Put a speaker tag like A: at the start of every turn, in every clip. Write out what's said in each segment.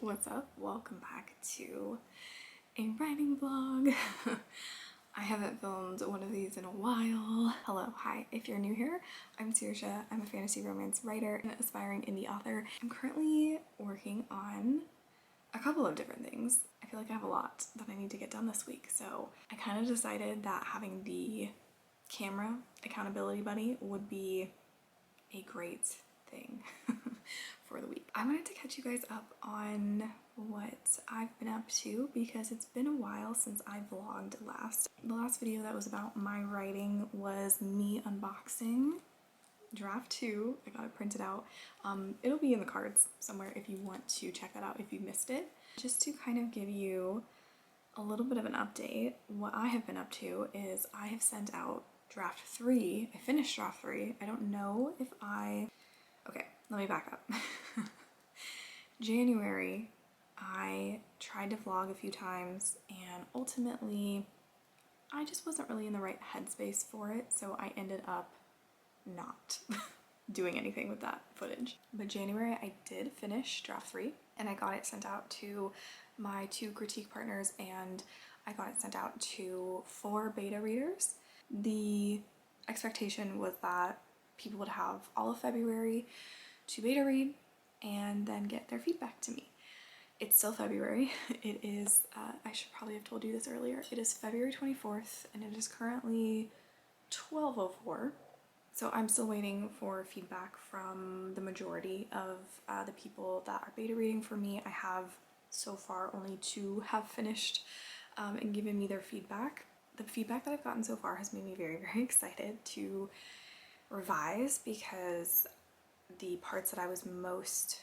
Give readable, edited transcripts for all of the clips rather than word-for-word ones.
A: What's up? Welcome back to a writing vlog. I haven't filmed one of these in a while. Hello, hi. If you're new here, I'm Saoirse. I'm a fantasy romance writer and aspiring indie author. I'm currently working on a couple of different things. I feel like I have a lot that I need to get done this week, so I kind of decided that having the camera accountability buddy would be a great thing for the week. I wanted to catch you guys up on what I've been up to because it's been a while since I vlogged last. The last video that was about my writing was me unboxing draft 2. I got it printed out. It'll be in the cards somewhere if you want to check that out if you missed it. Just to kind of give you a little bit of an update, what I have been up to is I have sent out draft 3. I finished draft 3. I don't know if okay, let me back up. January, I tried to vlog a few times and ultimately I just wasn't really in the right headspace for it, so I ended up not doing anything with that footage. But January, I did finish draft 3 and I got it sent out to my 2 critique partners and I got it sent out to 4 beta readers. The expectation was that people would have all of February to beta read and then get their feedback to me. It's still February. It is, I should probably have told you this earlier, it is February 24th and it is currently 12:04. So I'm still waiting for feedback from the majority of the people that are beta reading for me. I have so far only 2 have finished and given me their feedback. The feedback that I've gotten so far has made me very, very excited to revise because the parts that I was most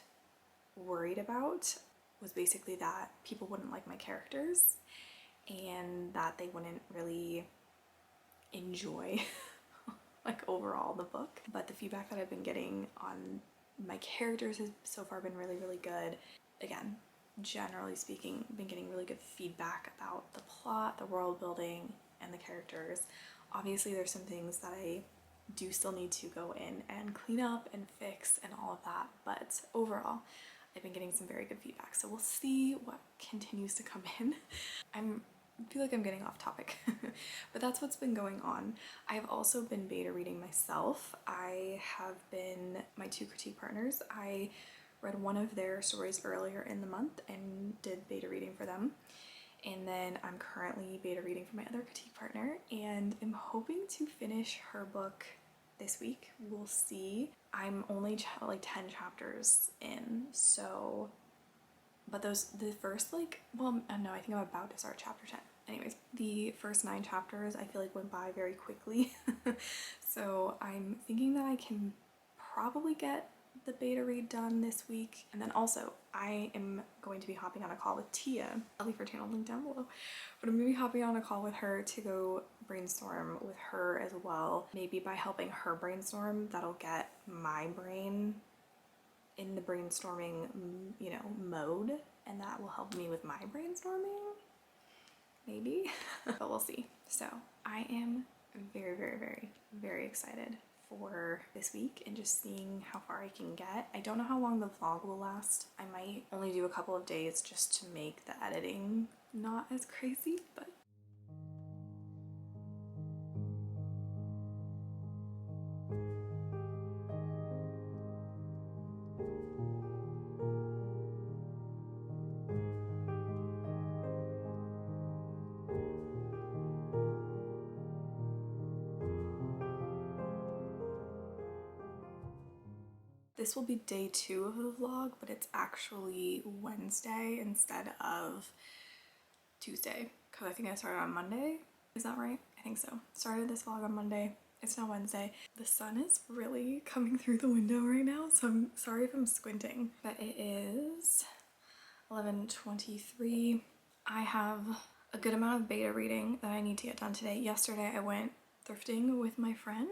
A: worried about was basically that people wouldn't like my characters and that they wouldn't really enjoy like overall the book. But the feedback that I've been getting on my characters has so far been really, really good. Again, generally speaking, been getting really good feedback about the plot, the world building, and the characters. Obviously there's some things that I do still need to go in and clean up and fix and all of that, but overall I've been getting some very good feedback, so we'll see what continues to come in. I feel like I'm getting off topic, but that's what's been going on. I have also been beta reading myself. I have been, my 2 critique partners, I read one of their stories earlier in the month and did beta reading for them. And then I'm currently beta reading for my other critique partner and I'm hoping to finish her book this week. We'll see. I'm only like 10 chapters in, so, but the first no, I think I'm about to start chapter 10. Anyways, the first 9 chapters I feel like went by very quickly. So I'm thinking that I can probably get the beta read done this week. And then also I am going to be hopping on a call with Tia. I'll leave her channel link down below, but I'm gonna be hopping on a call with her to go brainstorm with her as well. Maybe by helping her brainstorm, that'll get my brain in the brainstorming, you know, mode, and that will help me with my brainstorming, maybe. But we'll see. So I am very, very, very, very excited for this week and just seeing how far I can get. I don't know how long the vlog will last. I might only do a couple of days just to make the editing not as crazy, but this will be day 2 of the vlog, but it's actually Wednesday instead of Tuesday because I think I started on Monday. Is that right? I think so. Started this vlog on Monday. It's now Wednesday. The sun is really coming through the window right now, so I'm sorry if I'm squinting, but it is 11:23. I have a good amount of beta reading that I need to get done today. Yesterday I went thrifting with my friend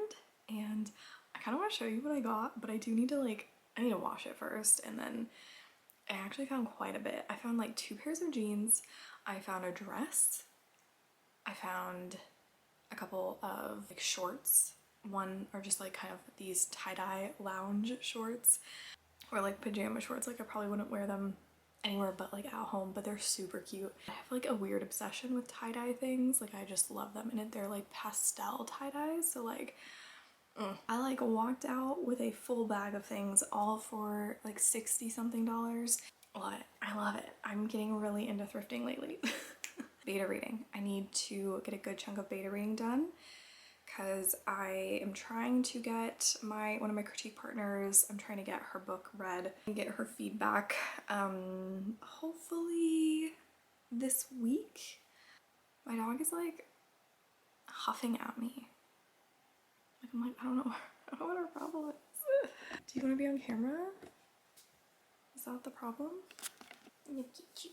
A: and I kind of want to show you what I got, but I do need to I need to wash it first, and then I actually found quite a bit. I found like 2 pairs of jeans, I found a dress, I found a couple of like shorts. One are just like kind of these tie-dye lounge shorts or like pajama shorts. Like I probably wouldn't wear them anywhere but like at home, but they're super cute. I have like a weird obsession with tie-dye things. Like I just love them, and they're like pastel tie-dyes, so like I like walked out with a full bag of things, all for like 60 something dollars. But I love it. I'm getting really into thrifting lately. Beta reading. I need to get a good chunk of beta reading done because I am trying to get one of my critique partners, I'm trying to get her book read and get her feedback hopefully this week. My dog is like huffing at me. Like I'm like, I don't know what our problem is. Do you want to be on camera? Is that the problem? Look at you.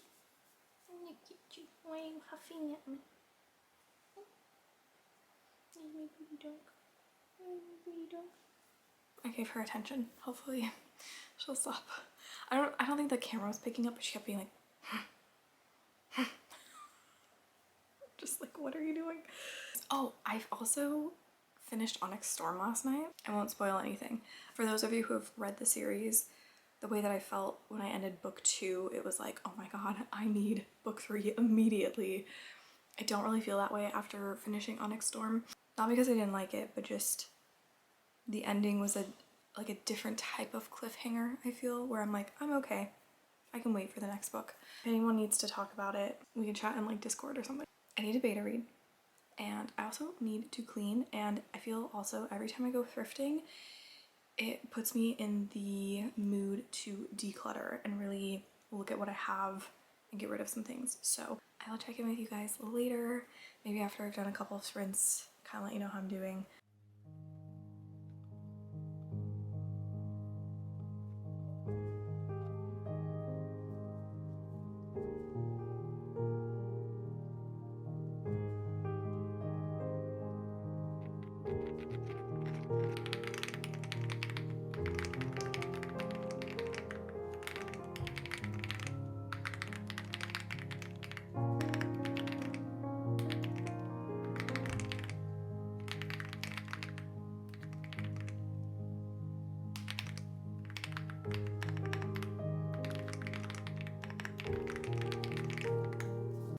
A: Look at you. Why are you huffing at me? My booty dog. My booty dog. I gave her attention. Hopefully she'll stop. I don't think the camera was picking up, but she kept being like just like, what are you doing? Oh, I've also finished Onyx Storm last night. I won't spoil anything. For those of you who have read the series, the way that I felt when I ended book 2, it was like, oh my god, I need book 3 immediately. I don't really feel that way after finishing Onyx Storm. Not because I didn't like it, but just the ending was like a different type of cliffhanger, I feel, where I'm like, I'm okay. I can wait for the next book. If anyone needs to talk about it, we can chat in like Discord or something. I need to beta read. And I also need to clean, and I feel also every time I go thrifting, it puts me in the mood to declutter and really look at what I have and get rid of some things. So I will check in with you guys later, maybe after I've done a couple of sprints, kind of let you know how I'm doing.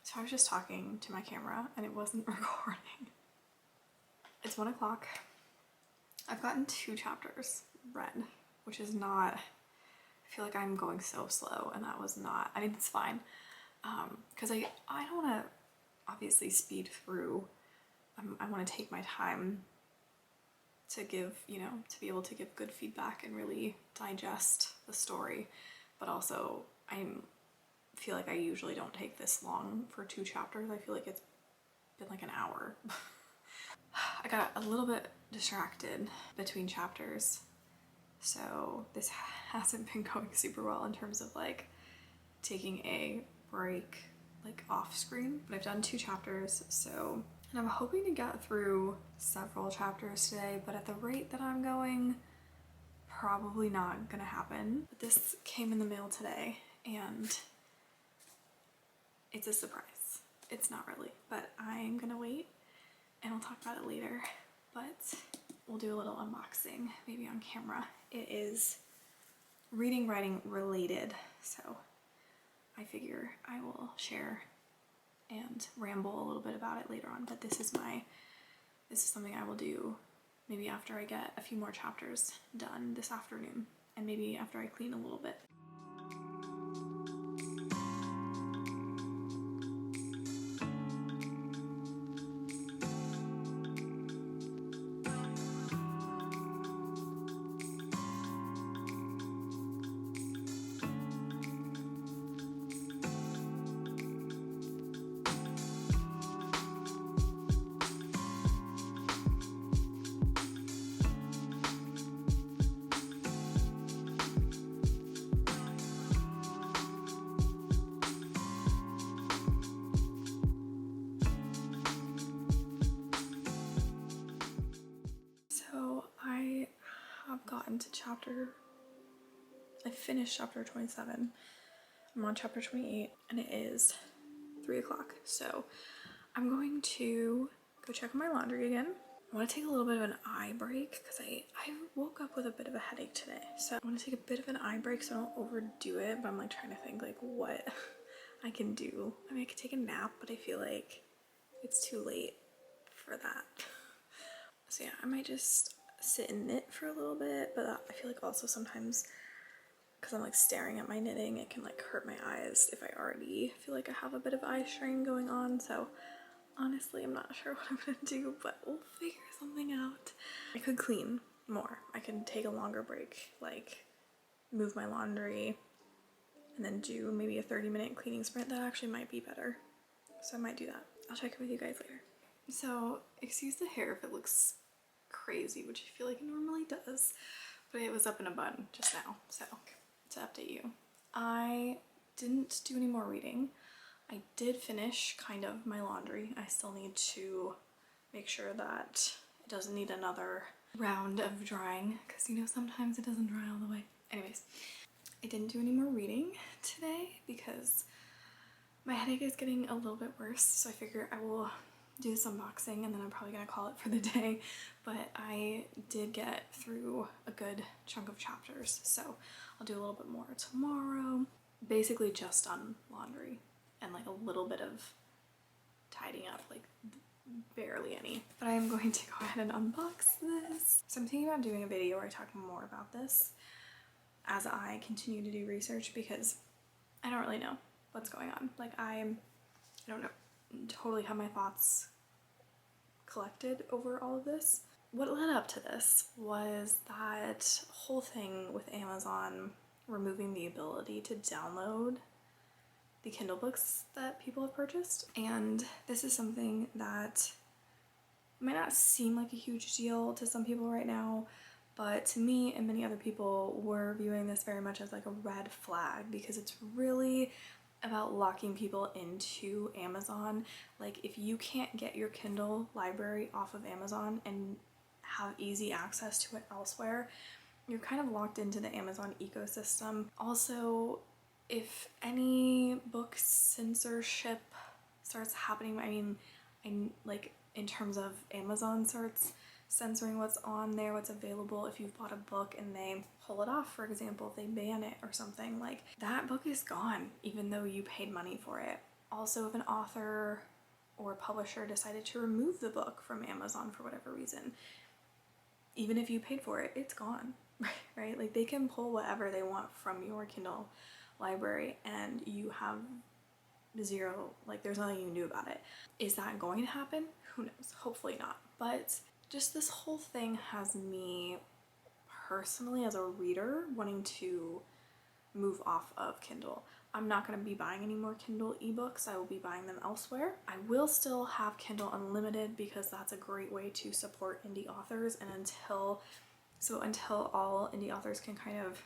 A: So I was just talking to my camera and it wasn't recording. It's 1 o'clock. I've gotten 2 chapters read, which is not, I feel like I'm going so slow, and that was not, I mean, it's fine. Because I don't want to obviously speed through. I want to take my time to give, you know, to be able to give good feedback and really digest the story. But also, I feel like I usually don't take this long for 2 chapters. I feel like it's been like an hour. I got a little bit distracted between chapters, so this hasn't been going super well in terms of like taking a break like off screen, but I've done 2 chapters, so, and I'm hoping to get through several chapters today, but at the rate that I'm going, probably not gonna happen. But this came in the mail today and it's a surprise. It's not really, but I'm gonna wait and we'll talk about it later. But we'll do a little unboxing, maybe on camera. It is reading, writing related, so I figure I will share and ramble a little bit about it later on. But this is something I will do maybe after I get a few more chapters done this afternoon, and maybe after I clean a little bit. Gotten to I finished chapter 27. I'm on chapter 28 and it is 3 o'clock. So I'm going to go check on my laundry again. I want to take a little bit of an eye break because I woke up with a bit of a headache today. So I want to take a bit of an eye break so I don't overdo it, but I'm like trying to think like what I can do. I mean, I could take a nap, but I feel like it's too late for that. So yeah, I might just sit and knit for a little bit, but I feel like also sometimes because I'm like staring at my knitting, it can like hurt my eyes if I already feel like I have a bit of eye strain going on. So honestly, I'm not sure what I'm gonna do, but we'll figure something out. I could clean more. I could take a longer break, like move my laundry and then do maybe a 30-minute cleaning sprint. That actually might be better. So I might do that. I'll check in with you guys later. So excuse the hair if it looks crazy, which I feel like it normally does, but it was up in a bun just now. So to update you, I didn't do any more reading. I did finish kind of my laundry. I still need to make sure that it doesn't need another round of drying because you know sometimes it doesn't dry all the way. Anyways, I didn't do any more reading today because my headache is getting a little bit worse, so I figure I will do this unboxing and then I'm probably gonna call it for the day. But I did get through a good chunk of chapters, so I'll do a little bit more tomorrow. Basically just on laundry and like a little bit of tidying up, like barely any. But I am going to go ahead and unbox this. So I'm thinking about doing a video where I talk more about this as I continue to do research because I don't really know what's going on. Like I don't know, totally have my thoughts collected over all of this. What led up to this was that whole thing with Amazon removing the ability to download the Kindle books that people have purchased. And this is something that might not seem like a huge deal to some people right now, but to me and many other people were viewing this very much as like a red flag because it's really about locking people into Amazon. Like if you can't get your Kindle library off of Amazon and have easy access to it elsewhere, you're kind of locked into the Amazon ecosystem. Also, if any book censorship starts happening, I mean, like in terms of Amazon starts censoring what's on there, what's available, if you've bought a book and they pull it off, for example, if they ban it or something, like that book is gone even though you paid money for it. Also, if an author or publisher decided to remove the book from Amazon for whatever reason, even if you paid for it, it's gone, right? Like they can pull whatever they want from your Kindle library and you have zero, like there's nothing you can do about it. Is that going to happen? Who knows? Hopefully not. But just this whole thing has me personally as a reader wanting to move off of Kindle. I'm not going to be buying any more Kindle ebooks. I will be buying them elsewhere. I will still have Kindle Unlimited because that's a great way to support indie authors, and until all indie authors can kind of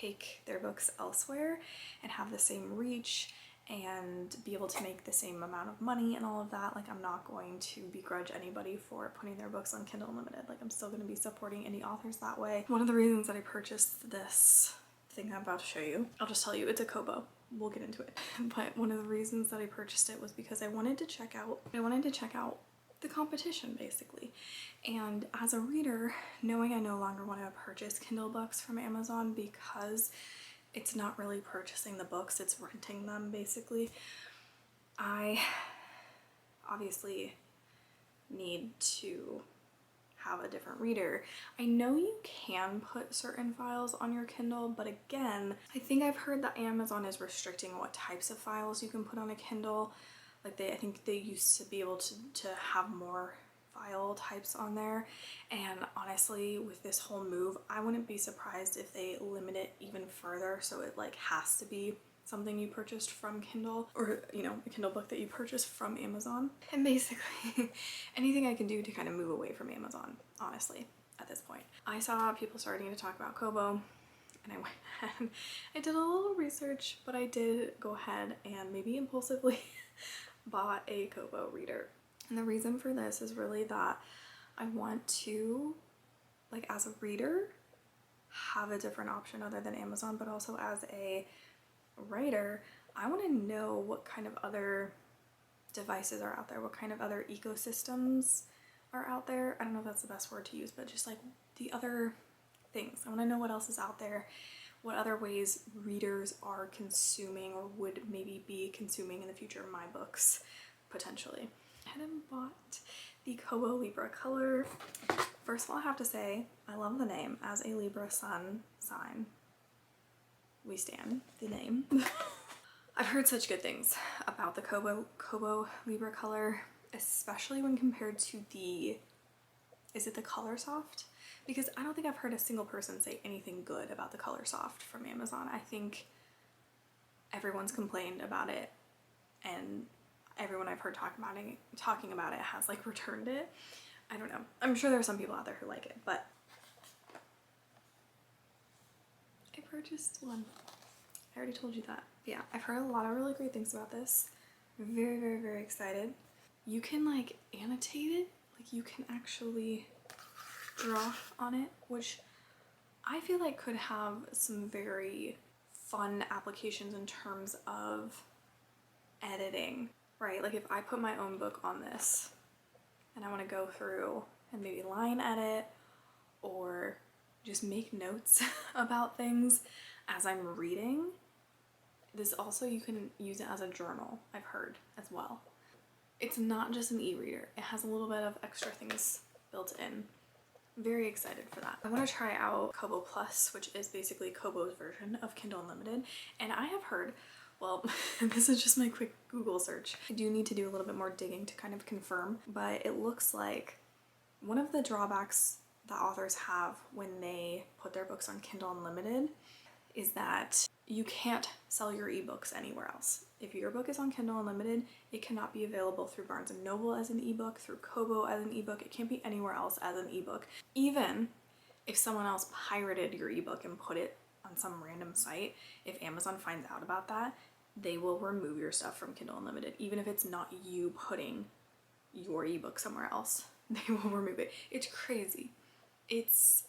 A: take their books elsewhere and have the same reach and be able to make the same amount of money and all of that, like I'm not going to begrudge anybody for putting their books on Kindle Unlimited. Like I'm still going to be supporting indie authors that way. One of the reasons that I purchased this thing I'm about to show you, I'll just tell you, it's a Kobo. We'll get into it. But one of the reasons that I purchased it was because I wanted to check out the competition basically. And as a reader, knowing I no longer want to purchase Kindle books from Amazon because it's not really purchasing the books, it's renting them basically, I obviously need to have a different reader. I know you can put certain files on your Kindle, but again, I think I've heard that Amazon is restricting what types of files you can put on a Kindle. Like I think they used to be able to have more file types on there, and honestly with this whole move I wouldn't be surprised if they limit it even further, so it like has to be something you purchased from Kindle, or you know, a Kindle book that you purchased from Amazon. And basically anything I can do to kind of move away from Amazon, honestly, at this point. I saw people starting to talk about Kobo and I went ahead, I did a little research, but I did go ahead and maybe impulsively bought a Kobo reader. And the reason for this is really that I want to, like as a reader, have a different option other than Amazon, but also as a writer, I want to know what kind of other devices are out there, what kind of other ecosystems are out there. I don't know if that's the best word to use, but just like the other things. I want to know what else is out there, what other ways readers are consuming or would maybe be consuming in the future my books, potentially. I hadn't bought the Kobo LIbra Colour. First of all, I have to say, I love the name. As a Libra sun sign, we stand the name. I've heard such good things about the Kobo LIbra Colour, especially when compared to the, is it the Color Soft? Because I don't think I've heard a single person say anything good about the Color Soft from Amazon. I think everyone's complained about it, and everyone I've heard talking about it has like returned it. I don't know. I'm sure there are some people out there who like it, but I purchased one. I already told you that. Yeah, I've heard a lot of really great things about this. I'm very, very, very excited. You can like annotate it. Like you can actually draw on it, which I feel like could have some very fun applications in terms of editing, right? Like if I put my own book on this and I want to go through and maybe line edit or just make notes about things as I'm reading. This also, you can use it as a journal, I've heard as well. It's not just an e-reader. It has a little bit of extra things built in. Very excited for that. I want to try out Kobo Plus, which is basically Kobo's version of Kindle Unlimited. And I have heard, well, this is just my quick Google search. I do need to do a little bit more digging to kind of confirm, but it looks like one of the drawbacks that authors have when they put their books on Kindle Unlimited is that you can't sell your ebooks anywhere else. If your book is on Kindle Unlimited, it cannot be available through Barnes & Noble as an ebook, through Kobo as an ebook. It can't be anywhere else as an ebook. Even if someone else pirated your ebook and put it on some random site, if Amazon finds out about that, they will remove your stuff from Kindle Unlimited. Even if it's not you putting your ebook somewhere else, they will remove it. It's crazy. It's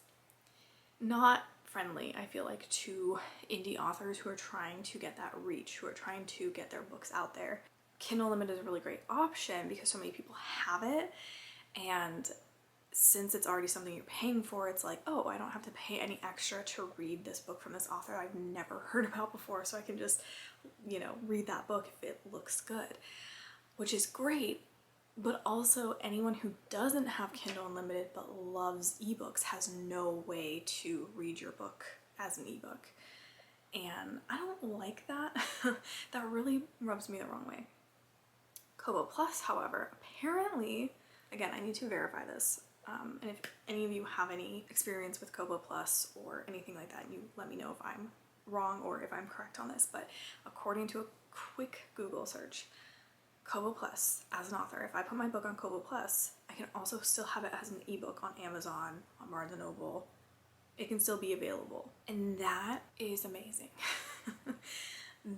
A: not friendly, I feel like, to indie authors who are trying to get that reach, who are trying to get their books out there. Kindle Unlimited is a really great option because so many people have it, and since it's already something you're paying for, it's like, oh, I don't have to pay any extra to read this book from this author I've never heard about before, so I can just, you know, read that book if it looks good, which is great. But also, anyone who doesn't have Kindle Unlimited but loves ebooks has no way to read your book as an ebook. And I don't like that. That really rubs me the wrong way. Kobo Plus, however, apparently, again, I need to verify this. And if any of you have any experience with Kobo Plus or anything like that, you let me know if I'm wrong or if I'm correct on this. But according to a quick Google search, Kobo Plus, as an author, if I put my book on Kobo Plus, I can also still have it as an ebook on Amazon, on Barnes & Noble. It can still be available. And that is amazing.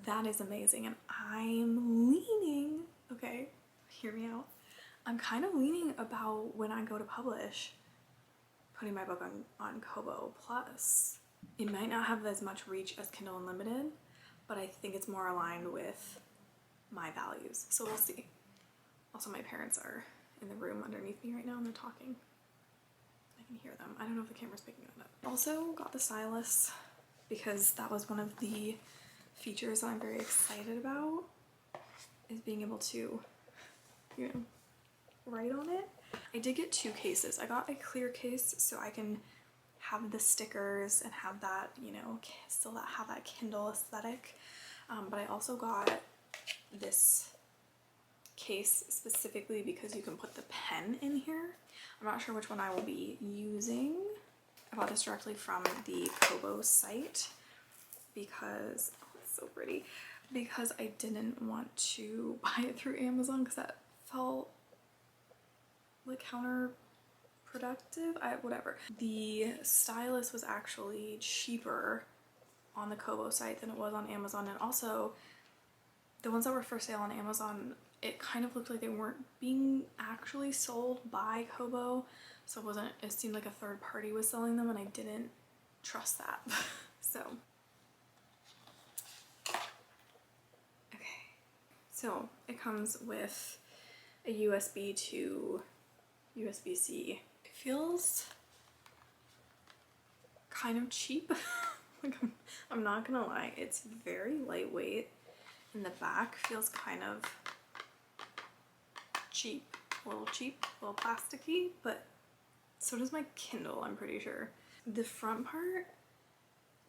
A: That is amazing. And I'm leaning, okay, hear me out. I'm kind of leaning about when I go to publish, putting my book on Kobo Plus. It might not have as much reach as Kindle Unlimited, but I think it's more aligned with my values, so we'll see. Also, my parents are in the room underneath me right now and they're talking. I can hear them. I don't know if the camera's picking it up. Also got the stylus because that was one of the features that I'm very excited about, is being able to, you know, write on it. I did get two cases. I got a clear case so I can have the stickers and have that, you know, still have that Kindle aesthetic, but I also got this case specifically because you can put the pen in here. I'm not sure which one I will be using. I bought this directly from the Kobo site because, oh, it's so pretty, because I didn't want to buy it through Amazon because that felt like counterproductive. Whatever. The stylus was actually cheaper on the Kobo site than it was on Amazon, and also the ones that were for sale on Amazon, it kind of looked like they weren't being actually sold by Kobo, so it seemed like a third party was selling them, and I didn't trust that. So, okay. So it comes with a USB to USB-C. It feels kind of cheap. Like I'm not gonna lie, it's very lightweight, and the back feels kind of cheap, a little plasticky, but so does my Kindle, I'm pretty sure. The front part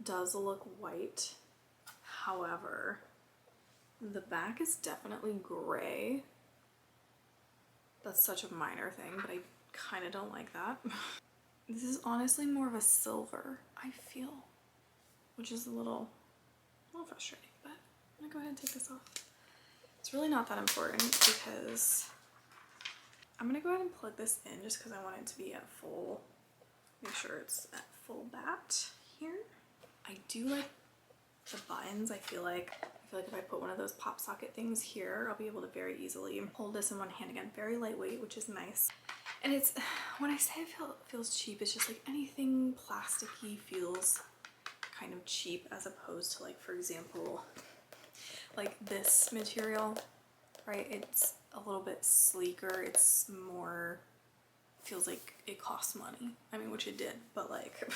A: does look white, however, the back is definitely gray. That's such a minor thing, but I kind of don't like that. This is honestly more of a silver, I feel, which is a little frustrating, but I'm gonna go ahead and take this off. It's really not that important because I'm gonna go ahead and plug this in just because I want it to be at full, make sure it's at full bat here. I do like the buttons. I feel like if I put one of those pop socket things here, I'll be able to very easily hold this in one hand. Again, very lightweight, which is nice. And it's, when I say it feels cheap, it's just like anything plasticky feels kind of cheap, as opposed to, like, for example, like this material, right? It's a little bit sleeker. It's more, feels like it costs money. I mean, which it did, but like,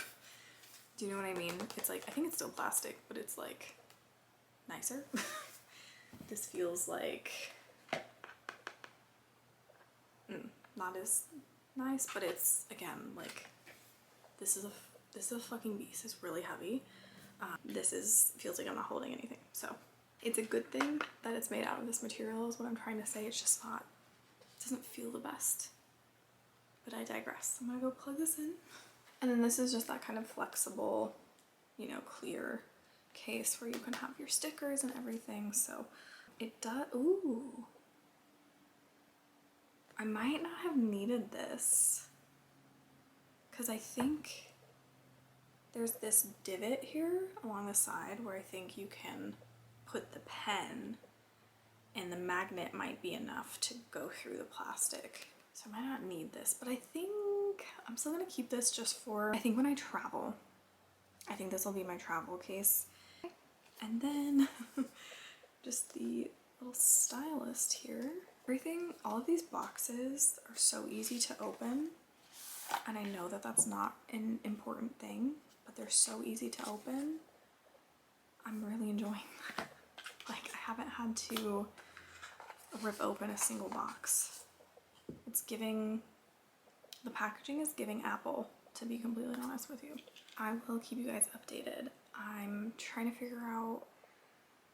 A: do you know what I mean? It's like, I think it's still plastic, but it's like nicer. This feels like not as nice, but it's, again, like, this is a fucking beast. It's really heavy. Feels like I'm not holding anything. So it's a good thing that it's made out of this material is what I'm trying to say. It's just not, it doesn't feel the best, but I digress. I'm gonna go plug this in. And then this is just that kind of flexible, you know, clear case where you can have your stickers and everything. So it does, ooh, I might not have needed this because I think there's this divot here along the side where I think you can put the pen, and the magnet might be enough to go through the plastic. So I might not need this, but I think I'm still gonna keep this just for, I think when I travel. I think this will be my travel case. And then just the little stylus here. Everything, all of these boxes are so easy to open. And I know that that's not an important thing, but they're so easy to open. I'm really enjoying that. Like, I haven't had to rip open a single box. It's giving, the packaging is giving Apple, to be completely honest with you. I will keep you guys updated. I'm trying to figure out,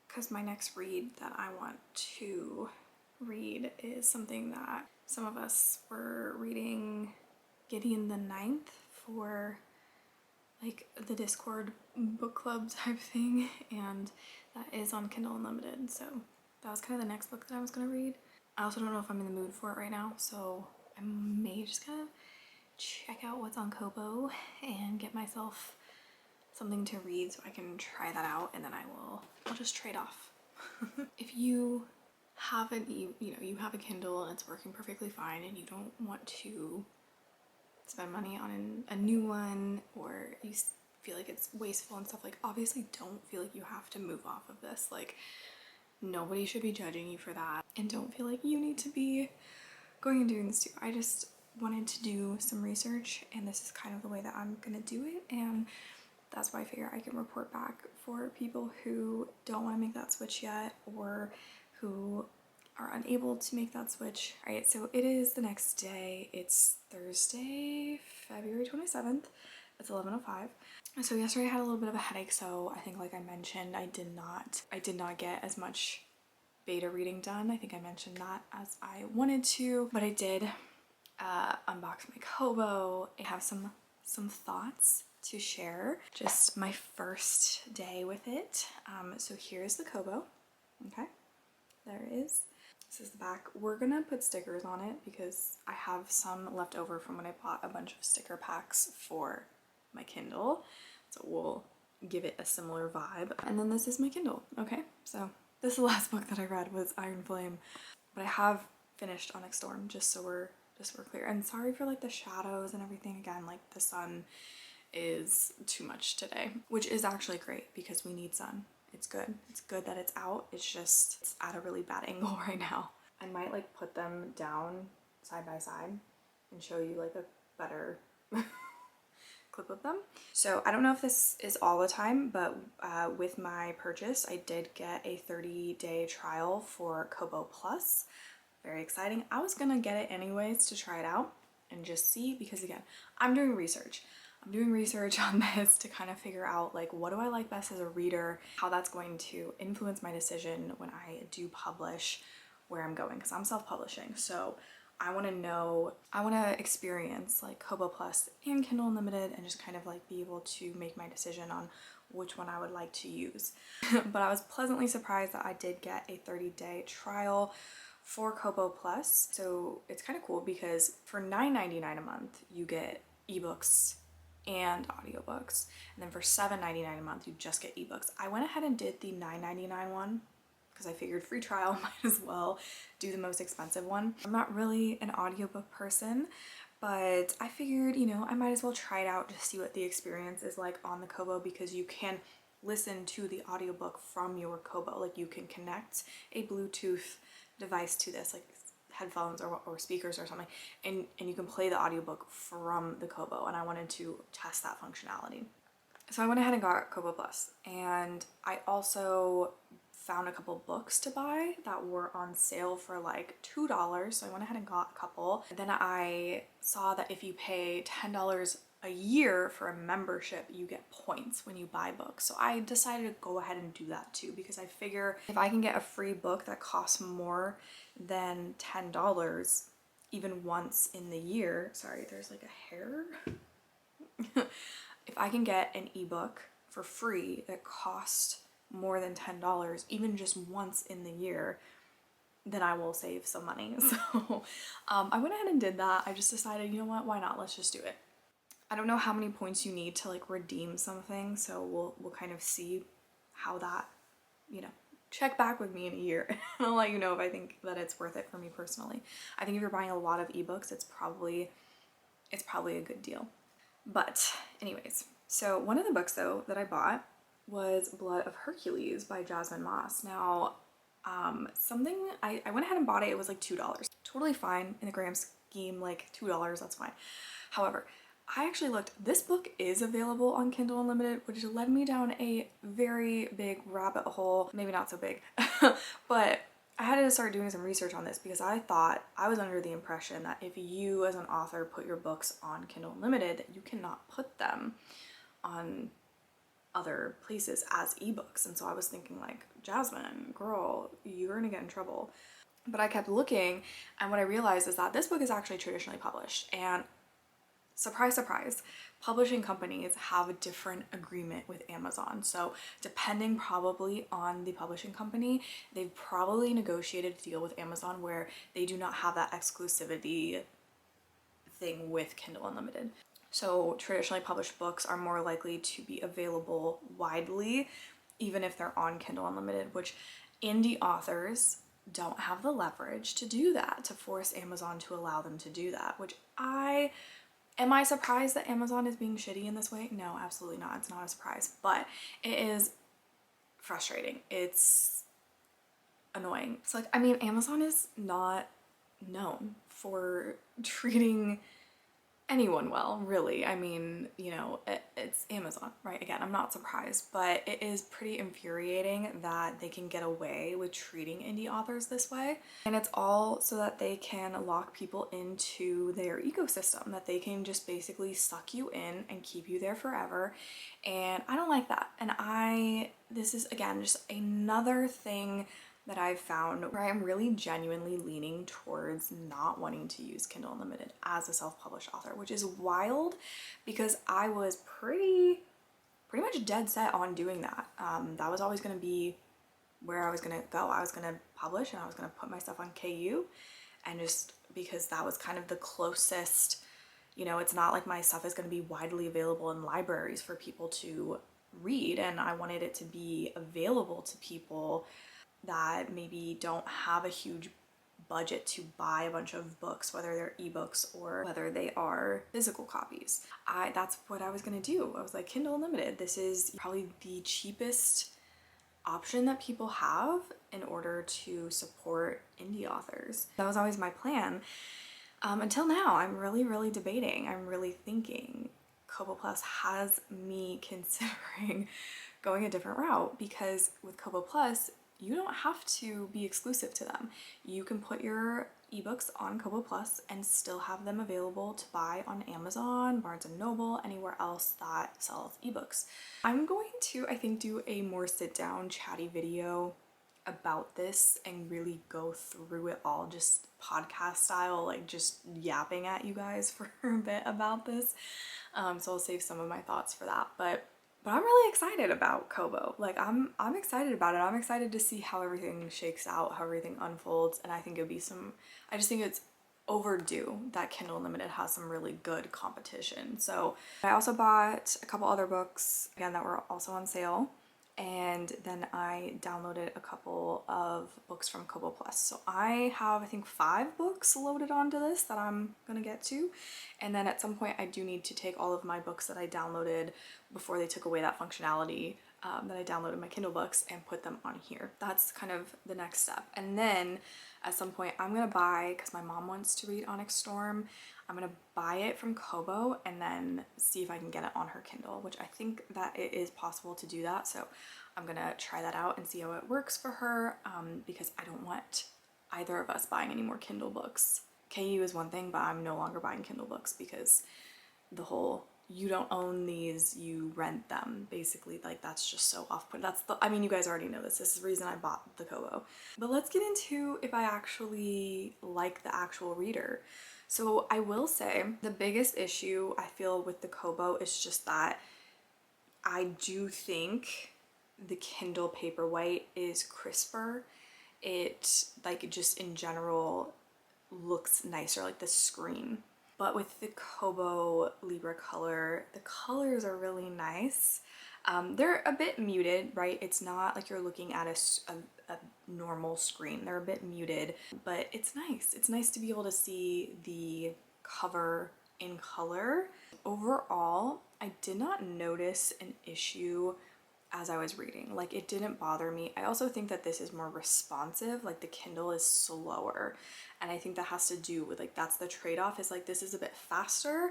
A: because my next read that I want to read is something that some of us were reading, Gideon the Ninth, for like the Discord book club type thing, and that is on Kindle Unlimited. So that was kind of the next book that I was gonna read. I also don't know if I'm in the mood for it right now, so I may just kind of check out what's on Kobo and get myself something to read so I can try that out, and then I'll just trade off. If you have you have a Kindle and it's working perfectly fine and you don't want to spend money on a new one, or you feel like it's wasteful and stuff, like, obviously don't feel like you have to move off of this. Like, nobody should be judging you for that, and don't feel like you need to be going and doing this too. I just wanted to do some research, and this is kind of the way that I'm gonna do it, and that's why I figure I can report back for people who don't want to make that switch yet, or who are unable to make that switch. All right, so it is the next day. It's Thursday, February 27th. It's 11:05. So yesterday I had a little bit of a headache, so I think, like I mentioned, I did not get as much beta reading done. I think I mentioned that as I wanted to, but I did unbox my Kobo. I have some thoughts to share. Just my first day with it. So here's the Kobo. Okay, there it is. This is the back. We're gonna put stickers on it because I have some left over from when I bought a bunch of sticker packs for my Kindle. So we'll give it a similar vibe. And then this is my Kindle. Okay, so this last book that I read was Iron Flame, but I have finished Onyx Storm, just so we're clear. And sorry for like the shadows and everything. Again, like the sun is too much today, which is actually great because we need sun. It's good. It's good that it's out. It's just, it's at a really bad angle right now. I might like put them down side by side and show you like a better clip of them. So I don't know if this is all the time, but with my purchase, I did get a 30-day trial for Kobo Plus. Very exciting. I was gonna get it anyways to try it out and just see, because again, I'm doing research. I'm doing research on this to kind of figure out like what do I like best as a reader, how that's going to influence my decision when I do publish, where I'm going, because I'm self-publishing. So I want to know, I want to experience like Kobo Plus and Kindle Unlimited and just kind of like be able to make my decision on which one I would like to use. But I was pleasantly surprised that I did get a 30-day trial for Kobo Plus. So it's kind of cool because for $9.99 a month, you get ebooks and audiobooks. And then for $7.99 a month, you just get ebooks. I went ahead and did the $9.99 one because I figured free trial, might as well do the most expensive one. I'm not really an audiobook person, but I figured, you know, I might as well try it out to see what the experience is like on the Kobo, because you can listen to the audiobook from your Kobo. Like you can connect a Bluetooth device to this, like headphones or speakers or something, and you can play the audiobook from the Kobo, and I wanted to test that functionality. So I went ahead and got Kobo Plus, and I also found a couple books to buy that were on sale for like $2, so I went ahead and got a couple. And then I saw that if you pay $10 a year for a membership, you get points when you buy books. So I decided to go ahead and do that too, because I figure if I can get a free book that costs more than $10 even once in the year, sorry, there's like a hair. If I can get an ebook for free that costs more than $10 even just once in the year, then I will save some money. So I went ahead and did that. I just decided, you know what, why not? Let's just do it. I don't know how many points you need to like redeem something, so we'll kind of see how that, you know, check back with me in a year and I'll let you know if I think that it's worth it for me personally. I think if you're buying a lot of ebooks, it's probably a good deal. But anyways, so one of the books though that I bought was Blood of Hercules by Jasmine Moss. Now, something I went ahead and bought it. It was like $2. Totally fine in the grand scheme, like $2, that's fine. However, I actually looked, this book is available on Kindle Unlimited, which led me down a very big rabbit hole. Maybe not so big, but I had to start doing some research on this because I was under the impression that if you as an author put your books on Kindle Unlimited, that you cannot put them on other places as ebooks. And so I was thinking like, Jasmine, girl, you're gonna get in trouble. But I kept looking, and what I realized is that this book is actually traditionally published, and surprise, surprise, publishing companies have a different agreement with Amazon. So depending probably on the publishing company, they've probably negotiated a deal with Amazon where they do not have that exclusivity thing with Kindle Unlimited. So traditionally published books are more likely to be available widely, even if they're on Kindle Unlimited, which indie authors don't have the leverage to do that, to force Amazon to allow them to do that, which am I surprised that Amazon is being shitty in this way? No, absolutely not. It's not a surprise, but it is frustrating. It's annoying. It's like, I mean, Amazon is not known for treating anyone well, really. I mean, you know, it's Amazon, right? Again, I'm not surprised, but it is pretty infuriating that they can get away with treating indie authors this way. And it's all so that they can lock people into their ecosystem, that they can just basically suck you in and keep you there forever. And I don't like that. And this is again, just another thing that I've found where I'm really genuinely leaning towards not wanting to use Kindle Unlimited as a self-published author, which is wild because I was pretty much dead set on doing that. That was always going to be where I was going to go. I was going to publish and I was going to put my stuff on KU, and just because that was kind of the closest, you know, it's not like my stuff is going to be widely available in libraries for people to read, and I wanted it to be available to people that maybe don't have a huge budget to buy a bunch of books, whether they're ebooks or whether they are physical copies. That's what I was gonna do. I was like, Kindle Unlimited, this is probably the cheapest option that people have in order to support indie authors. That was always my plan. Until now, I'm really debating. I'm really thinking Kobo Plus has me considering going a different route, because with Kobo Plus, you don't have to be exclusive to them. You can put your ebooks on Kobo Plus and still have them available to buy on Amazon, Barnes & Noble, anywhere else that sells ebooks. I'm going to, I think, do a more sit-down chatty video about this and really go through it all, just podcast style, like just yapping at you guys for a bit about this. So I'll save some of my thoughts for that. But I'm really excited about Kobo. Like I'm excited about it. I'm excited to see how everything shakes out, how everything unfolds, and I think it'd be I just think it's overdue that Kindle Unlimited has some really good competition. So I also bought a couple other books, again, that were also on sale. And then I downloaded a couple of books from Kobo Plus. So I have, I think, 5 books loaded onto this that I'm gonna get to. And then at some point I do need to take all of my books that I downloaded before they took away that functionality that I downloaded my Kindle books and put them on here. That's kind of the next step. And then at some point I'm gonna buy, because my mom wants to read Onyx Storm, I'm gonna buy it from Kobo and then see if I can get it on her Kindle, which I think that it is possible to do that. So I'm gonna try that out and see how it works for her, because I don't want either of us buying any more Kindle books. KU is one thing, but I'm no longer buying Kindle books because the whole, you don't own these, you rent them, basically, like that's just so off-putting. I mean, you guys already know this. This is the reason I bought the Kobo. But let's get into if I actually like the actual reader. So I will say the biggest issue I feel with the Kobo is just that I do think the Kindle Paperwhite is crisper. It, like, just in general looks nicer, like the screen. But with the Kobo LIbra Colour, the colors are really nice. They're a bit muted, right? It's not like you're looking at a normal screen. They're a bit muted, but it's nice. It's nice to be able to see the cover in color. Overall, I did not notice an issue as I was reading. Like, it didn't bother me. I also think that this is more responsive, like the Kindle is slower. And I think that has to do with, like, that's the trade-off, is like this is a bit faster,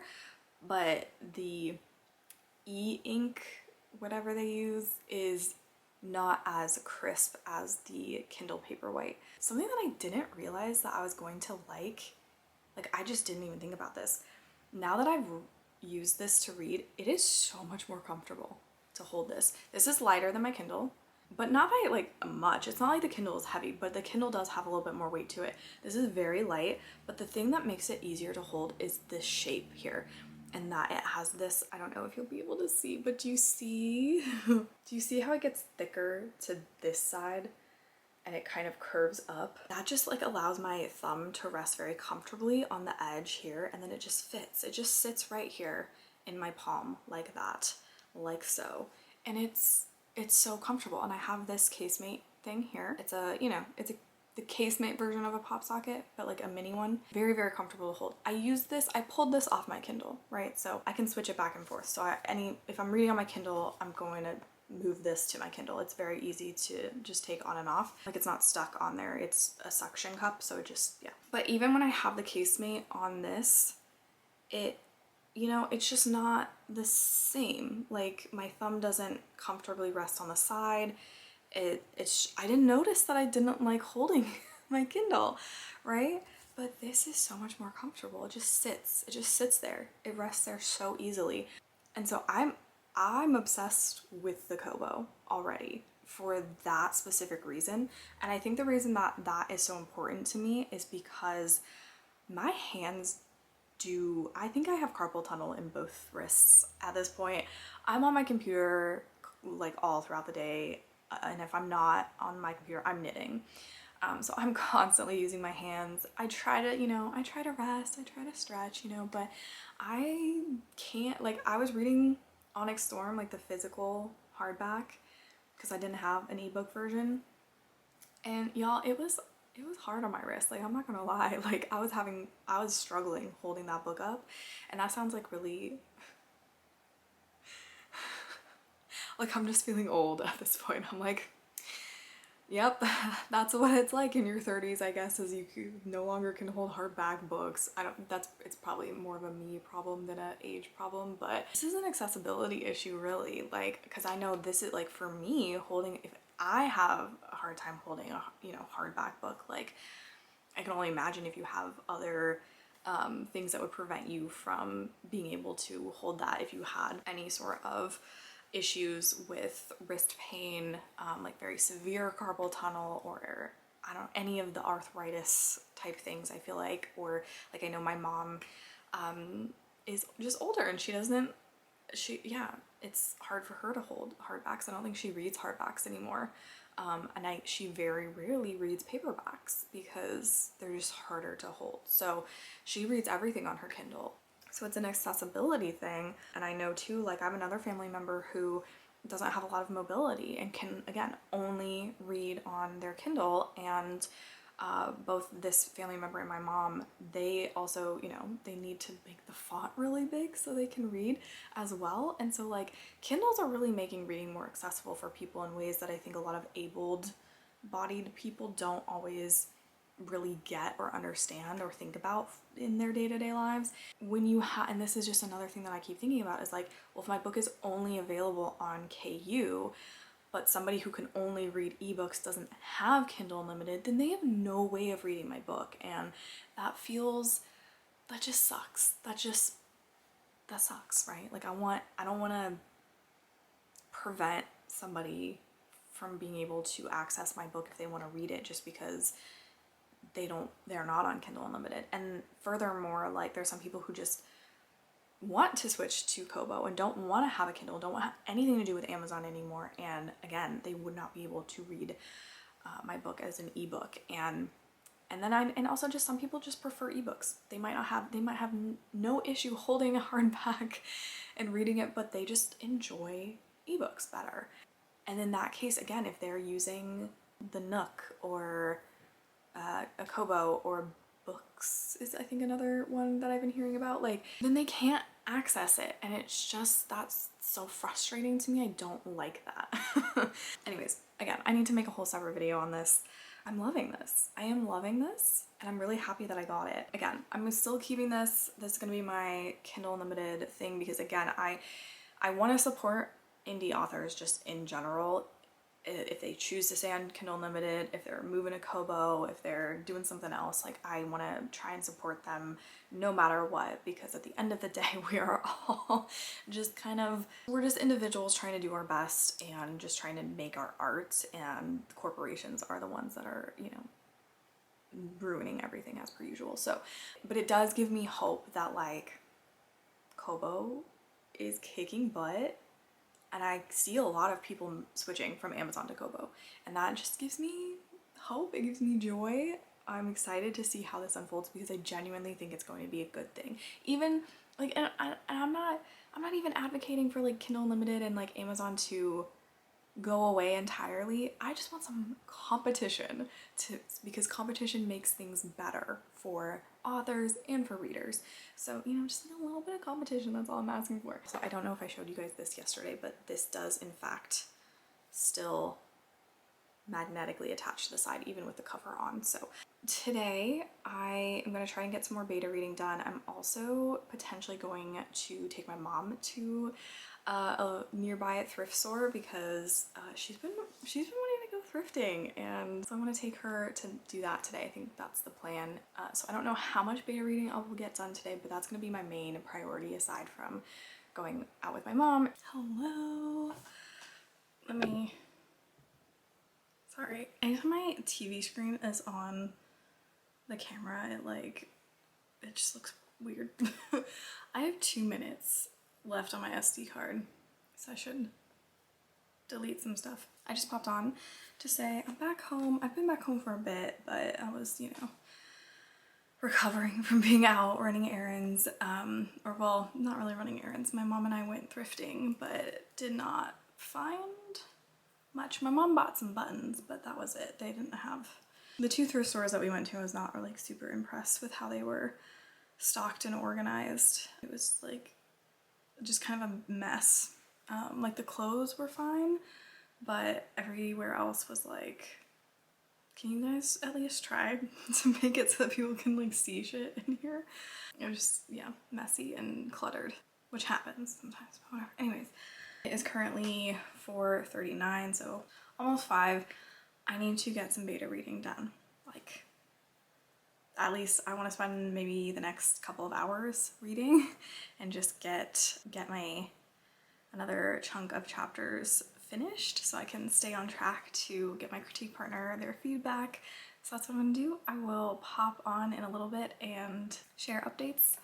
A: but the e-ink, whatever they use, is not as crisp as the Kindle Paperwhite. Something that I didn't realize that I was going to like I just didn't even think about this. Now that I've used this to read, it is so much more comfortable to hold this. This is lighter than my Kindle, but not by like much. It's not like the Kindle is heavy, but the Kindle does have a little bit more weight to it. This is very light, but the thing that makes it easier to hold is this shape here. And that it has this, I don't know if you'll be able to see, but do you see, do you see how it gets thicker to this side and it kind of curves up? That just like allows my thumb to rest very comfortably on the edge here, and then it just fits. It just sits right here in my palm like that, like so. And it's so comfortable. And I have this casemate thing here. It's a, you know, it's the casemate version of a pop socket, but like a mini one. Very, very comfortable to hold. I use this, I pulled this off my Kindle, right? So I can switch it back and forth. So if I'm reading on my Kindle, I'm going to move this to my Kindle. It's very easy to just take on and off. Like, it's not stuck on there. It's a suction cup, so it just, yeah. But even when I have the casemate on this, it, you know, it's just not the same. Like, my thumb doesn't comfortably rest on the side. I didn't notice that I didn't like holding my Kindle, right? But this is so much more comfortable. It just sits there. It rests there so easily. And so I'm obsessed with the Kobo already for that specific reason. And I think the reason that that is so important to me is because my hands I think I have carpal tunnel in both wrists at this point. I'm on my computer like all throughout the day. And if I'm not on my computer, I'm knitting. So I'm constantly using my hands. I try to, you know, I try to rest, I try to stretch, you know, but I can't, like, I was reading Onyx Storm, like the physical hardback, because I didn't have an ebook version. And y'all, it was hard on my wrist. Like, I'm not gonna lie. Like, I was struggling holding that book up. And that sounds like really, like, I'm just feeling old at this point. I'm like, Yep, that's what it's like in your 30s, I guess, as you no longer can hold hardback books. I don't, it's probably more of a me problem than an age problem, but this is an accessibility issue really, like, because I know this is like, for me, holding, if I have a hard time holding a, you know, hardback book, like, I can only imagine if you have other things that would prevent you from being able to hold that, if you had any sort of issues with wrist pain, like very severe carpal tunnel, or I don't, any of the arthritis type things, I feel like, or like I know my mom is just older and she doesn't, yeah, it's hard for her to hold hardbacks. I don't think she reads hardbacks anymore. And she very rarely reads paperbacks because they're just harder to hold. So she reads everything on her Kindle. So it's an accessibility thing. And I know too, like I have another family member who doesn't have a lot of mobility and can, again, only read on their Kindle. And both this family member and my mom, they also, you know, they need to make the font really big so they can read as well. And so like Kindles are really making reading more accessible for people in ways that I think a lot of able-bodied people don't always really get or understand or think about in their day-to-day lives. When you and this is just another thing that I keep thinking about, is like, well, if my book is only available on KU, but somebody who can only read ebooks doesn't have Kindle Unlimited, then they have no way of reading my book. And that just sucks. That sucks, right? Like I don't want to prevent somebody from being able to access my book if they want to read it just because they're not on Kindle Unlimited. And furthermore, like there's some people who just want to switch to Kobo and don't want to have a Kindle, don't want to have anything to do with Amazon anymore, and again, they would not be able to read my book as an ebook. And also just some people just prefer ebooks. They might have no issue holding a hardback and reading it, but they just enjoy ebooks better. And in that case, again, if they're using the Nook or a Kobo, or Books is I think another one that I've been hearing about, like, then they can't access it, and it's just, that's so frustrating to me. I don't like that. Anyways, again, I need to make a whole separate video on this. I'm loving this. I am loving this, and I'm really happy that I got it. Again, I'm still keeping this. This is gonna be my Kindle Unlimited thing because, again, I want to support indie authors just in general. If they choose to stay on Kindle Unlimited, if they're moving to Kobo, if they're doing something else, like I want to try and support them no matter what, because at the end of the day, we are all just we're just individuals trying to do our best and just trying to make our art, and corporations are the ones that are, you know, ruining everything as per usual. So, but it does give me hope that like Kobo is kicking butt. And I see a lot of people switching from Amazon to Kobo, and that just gives me hope. It gives me joy. I'm excited to see how this unfolds because I genuinely think it's going to be a good thing. Even like, and I'm not even advocating for like Kindle Unlimited and like Amazon to go away entirely. I just want some competition because competition makes things better for authors and for readers. So, you know, just a little bit of competition, that's all I'm asking for. So I don't know if I showed you guys this yesterday, but this does in fact still magnetically attach to the side even with the cover on. So today I am going to try and get some more beta reading done. I'm also potentially going to take my mom to a nearby thrift store because she's been wanting to go thrifting, and so I want to take her to do that today. I think that's the plan. So I don't know how much beta reading I will get done today, but that's going to be my main priority aside from going out with my mom. Hello. Sorry. Anytime my TV screen is on the camera, it just looks weird. I have 2 minutes left on my SD card, so I should delete some stuff. I just popped on to say I'm back home. I've been back home for a bit, but I was, you know, recovering from being out running errands, or well, not really running errands. My mom and I went thrifting, but did not find much. My mom bought some buttons, but that was it. They didn't have, the 2 thrift stores that we went to, I was not really super impressed with how they were stocked and organized. It was like just kind of a mess. Like the clothes were fine, but everywhere else was like Can you guys at least try to make it so that people can like see shit in here? It was just, yeah, messy and cluttered, which happens sometimes, but whatever. Anyways, it is currently 4:39, so almost 5. I need to get some beta reading done. Like, at least I want to spend maybe the next couple of hours reading and just get my another chunk of chapters finished so I can stay on track to get my critique partner their feedback. So that's what I'm gonna do. I will pop on in a little bit and share updates.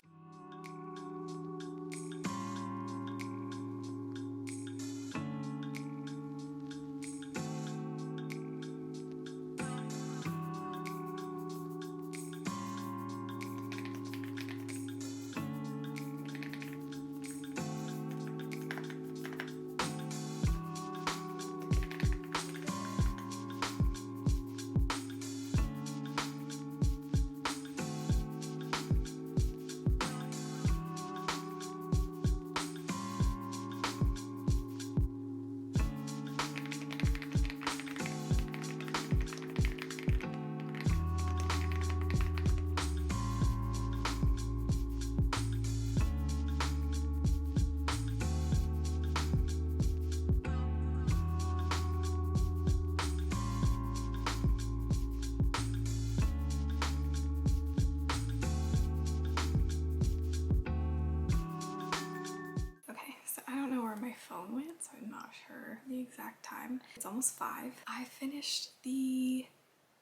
A: My phone went, so I'm not sure the exact time. It's almost 5. I finished the,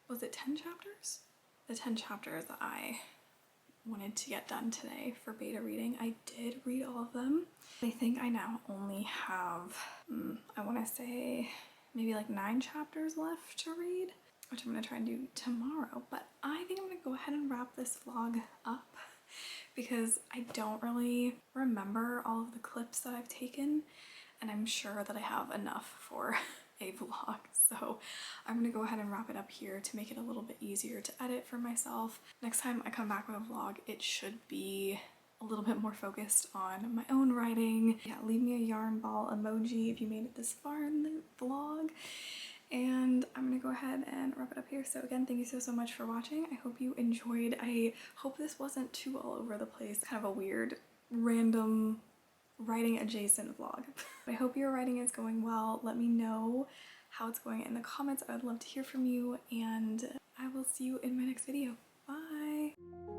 A: was it 10 chapters? The 10 chapters that I wanted to get done today for beta reading. I did read all of them. I think I now only have, I want to say maybe like 9 chapters left to read, which I'm going to try and do tomorrow. But I think I'm going to go ahead and wrap this vlog up, because I don't really remember all of the clips that I've taken, and I'm sure that I have enough for a vlog. So I'm gonna go ahead and wrap it up here to make it a little bit easier to edit for myself. Next time I come back with a vlog, it should be a little bit more focused on my own writing. Yeah, leave me a yarn ball emoji if you made it this far in the vlog. And I'm gonna go ahead and wrap it up here. So again, thank you so much for watching. I hope you enjoyed. I hope this wasn't too all over the place, kind of a weird, random writing adjacent vlog. I hope your writing is going well. Let me know how it's going in the comments. I would love to hear from you, and I will see you in my next video. Bye!